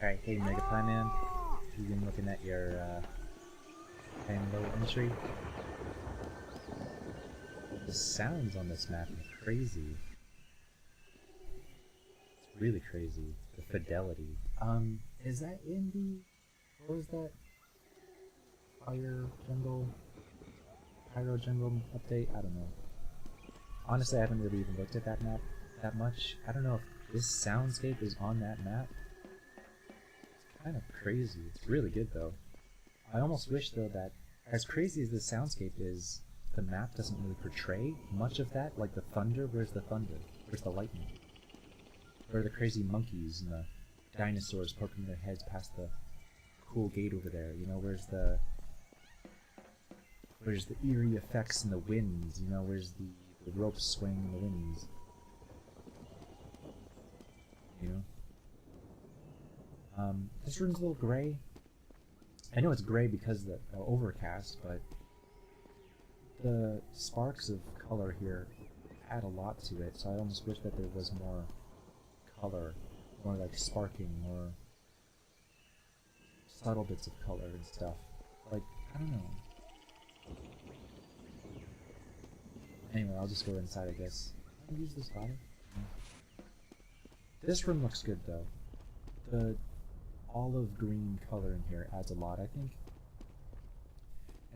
Alright, hey Megapieman, you've been looking at your Tango entry. The sounds on this map are crazy. It's really crazy. The fidelity. Is that in the... what was that? Pyro Jungle update? I don't know. Honestly, I haven't really even looked at that map that much. I don't know if this soundscape is on that map. It's kind of crazy. It's really good though. I almost wish though that, as crazy as the soundscape is, the map doesn't really portray much of that. Like the thunder, where's the thunder? Where's the lightning? Where are the crazy monkeys and the dinosaurs poking their heads past the cool gate over there? You know, where's the eerie effects and the winds? You know, where's the ropes swaying in the winds? You know? This room's a little gray. I know it's gray because of the overcast, but the sparks of color here add a lot to it, so I almost wish that there was more color, more like sparking, more subtle bits of color and stuff. Like, I don't know. Anyway, I'll just go inside, I guess. Can I use this ladder? This room looks good, though. The olive green color in here adds a lot, I think.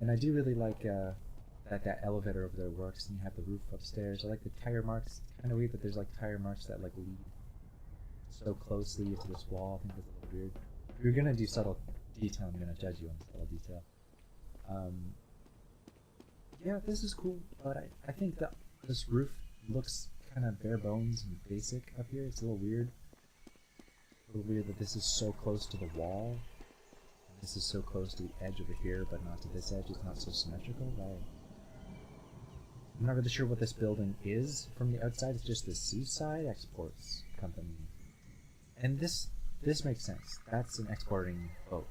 And I do really like that elevator over there works, and you have the roof upstairs. I like the tire marks. It's kind of weird that there's like tire marks that like lead so closely into this wall. I think that's a little weird. If you're gonna do subtle detail, I'm gonna judge you on subtle detail. Yeah, this is cool, but I think that this roof looks kind of bare bones and basic up here. It's a little weird. A little weird that this is so close to the wall. This is so close to the edge over here, but not to this edge. It's not so symmetrical. Right? I'm not really sure what this building is from the outside. It's just the Seaside Exports Company. And this makes sense. That's an exporting boat.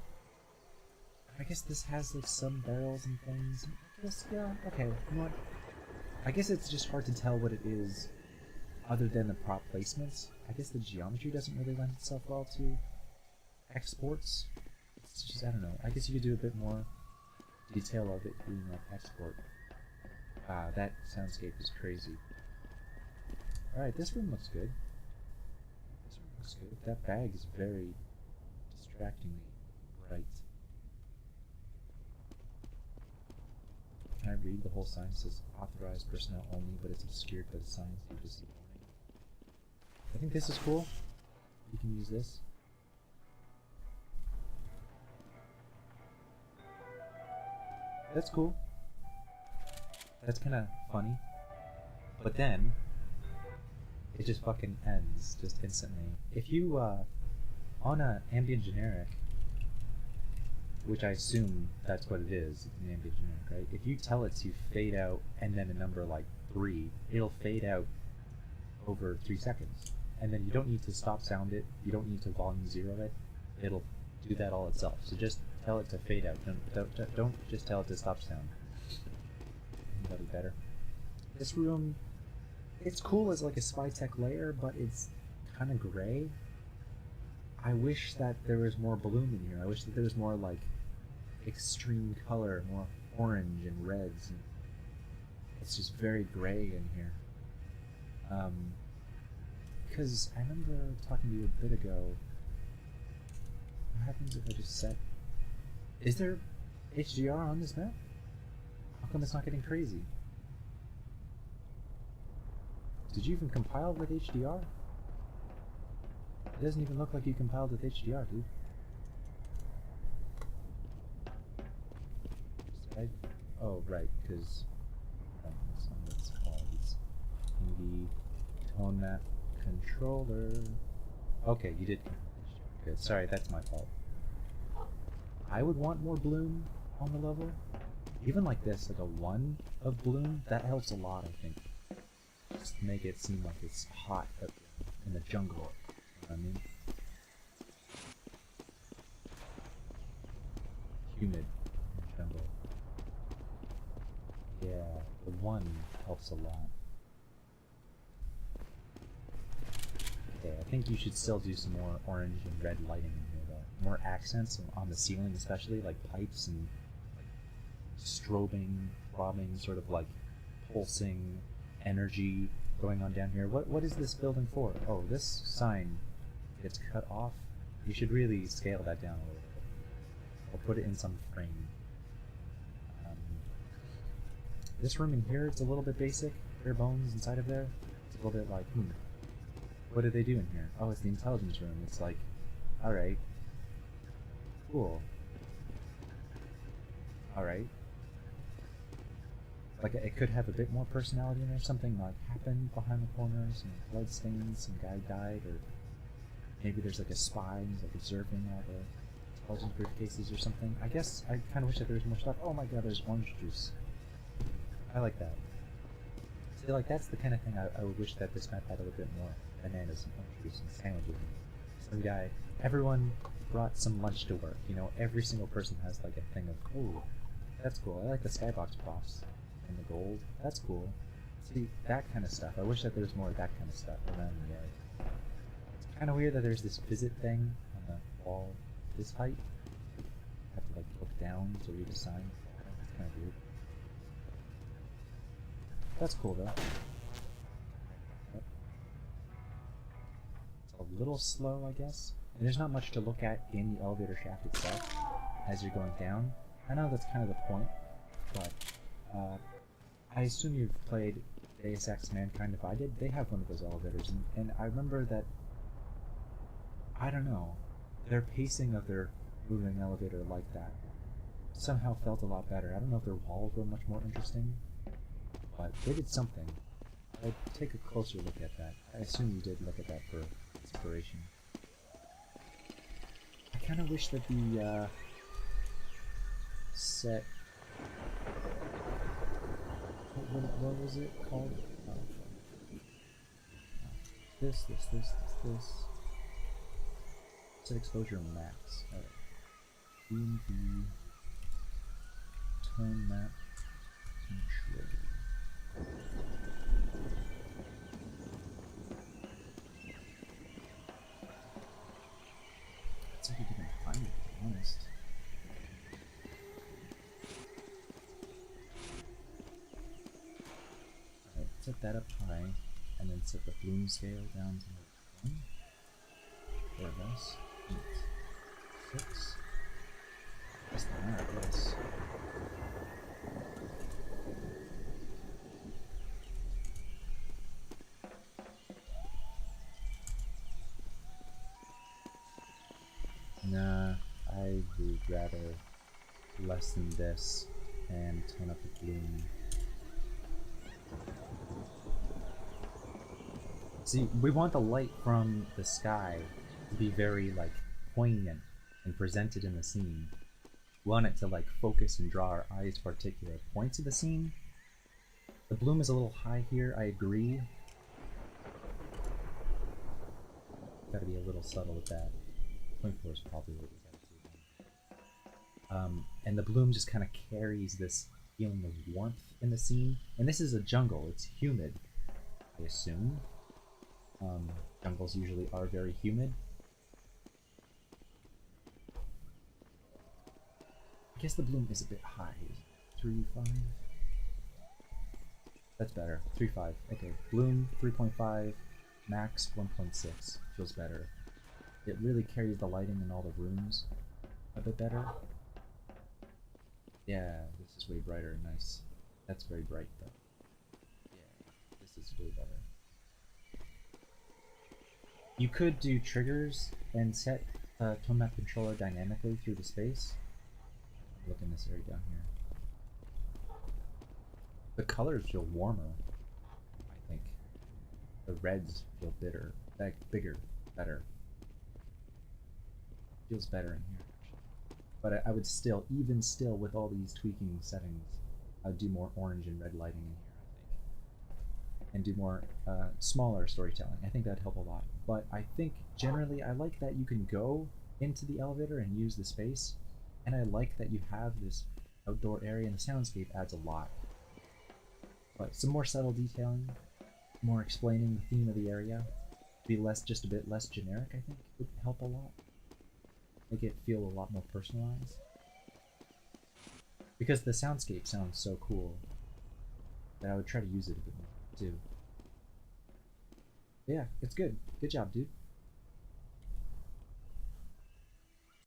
I guess this has like some barrels and things. I guess, yeah, okay, you know what? I guess it's just hard to tell what it is other than the prop placements. I guess the geometry doesn't really lend itself well to exports. It's just, I don't know. I guess you could do a bit more detail of it being like export. Wow, that soundscape is crazy. Alright, this room looks good. This room looks good. That bag is very distractingly bright. Can I read the whole sign? It says authorized personnel only, but it's obscured by the signs you just see warning. I think this is cool. You can use this. That's cool. That's kind of funny. But then, it just fucking ends, just instantly. If you, on a ambient generic, which I assume that's what it is, an ambient generic, right? If you tell it to fade out and then a number like 3, it'll fade out over 3 seconds. And then you don't need to stop sound it, you don't need to volume 0 it, it'll do that all itself. So just tell it to fade out, don't just tell it to stop sound. That'll be better. This room, it's cool as like a spy tech layer, but it's kind of gray. I wish that there was more bloom in here. I wish that there was more like extreme color, more orange and reds. And it's just very gray in here. Because I remember talking to you a bit ago. What happens if I just set... Is there HDR on this map? How come it's not getting crazy? Did you even compile with HDR? It doesn't even look like you compiled with HDR, dude. Oh, right, because that's not what it's called. It's in the tone map controller. Okay, you did. Good. Sorry, that's my fault. I would want more bloom on the level. Even like this, like a 1 of bloom, that helps a lot, I think. Just to make it seem like it's hot in the jungle. You know what I mean? Humid in the jungle. Yeah, the 1 helps a lot. Okay, I think you should still do some more orange and red lighting in here, though. more accents on the ceiling, especially like pipes and strobing, throbbing, sort of like pulsing energy going on down here. What is this building for? Oh, this sign gets cut off. You should really scale that down a little bit. Or put it in some frame. This room in here, it's a little bit basic. Bare bones inside of there. It's a little bit like, what do they do in here? Oh, it's the intelligence room. It's like, alright. Cool. Alright. Like, it could have a bit more personality in there. Something like happened behind the corner, some blood stains, some guy died, or maybe there's like a spy who's like observing all the intelligence briefcases or something. I guess I kind of wish that there was more stuff. Oh my god, there's orange juice. I like that. See, like, that's the kind of thing I would wish that this map had a little bit more. Bananas and orange juice and sandwiches. Some guy, everyone brought some lunch to work, you know, every single person has like a thing of, oh, that's cool, I like the skybox props and the gold, that's cool. See, that kind of stuff, I wish that there was more of that kind of stuff around the area. It's kind of weird that there's this visit thing on the wall this height. You have to like look down to read a sign. It's kind of weird. That's cool though. It's a little slow, I guess. And there's not much to look at in the elevator shaft itself as you're going down. I know that's kind of the point, but I assume you've played Deus Ex Mankind Divided. They have one of those elevators, and I remember that, I don't know, their pacing of their moving elevator like that somehow felt a lot better. I don't know if their walls were much more interesting, but they did something. I'd take a closer look at that. I assume you did look at that for inspiration. I kind of wish that the set... What was it called? Oh, this. Set exposure max. Alright. DMV. Turn map. Control. It's like you didn't find it, to be honest. Alright, set that up high, and then set the bloom scale down to 1. There it goes. 8, 6. That's the one, I guess. Nah, I would rather lessen this and turn up the bloom. See, we want the light from the sky to be very, like, poignant and presented in the scene. We want it to, like, focus and draw our eyes to particular points of the scene. The bloom is a little high here, I agree. Gotta be a little subtle with that. 24 is probably what we gotta do. And the bloom just kind of carries this feeling of warmth in the scene. And this is a jungle, it's humid, I assume. Jungles usually are very humid. I guess the bloom is a bit high. 3.5? That's better. 3.5. Okay. Bloom 3.5. Max 1.6. Feels better. It really carries the lighting in all the rooms a bit better. Yeah, this is way brighter. Nice. That's very bright though. Yeah, this is way better. You could do triggers and set tone map controller dynamically through the space. Look in this area down here. The colors feel warmer, I think. The reds feel bigger, better. Feels better in here, actually. But I would still, even still with all these tweaking settings, I would do more orange and red lighting in here, I think. And do more smaller storytelling. I think that'd help a lot. But I think generally I like that you can go into the elevator and use the space. And I like that you have this outdoor area, and the soundscape adds a lot. But some more subtle detailing, more explaining the theme of the area, be less, just a bit less generic, I think, would help a lot. make it feel a lot more personalized. Because the soundscape sounds so cool that I would try to use it a bit more too. Yeah, it's good. Good job, dude.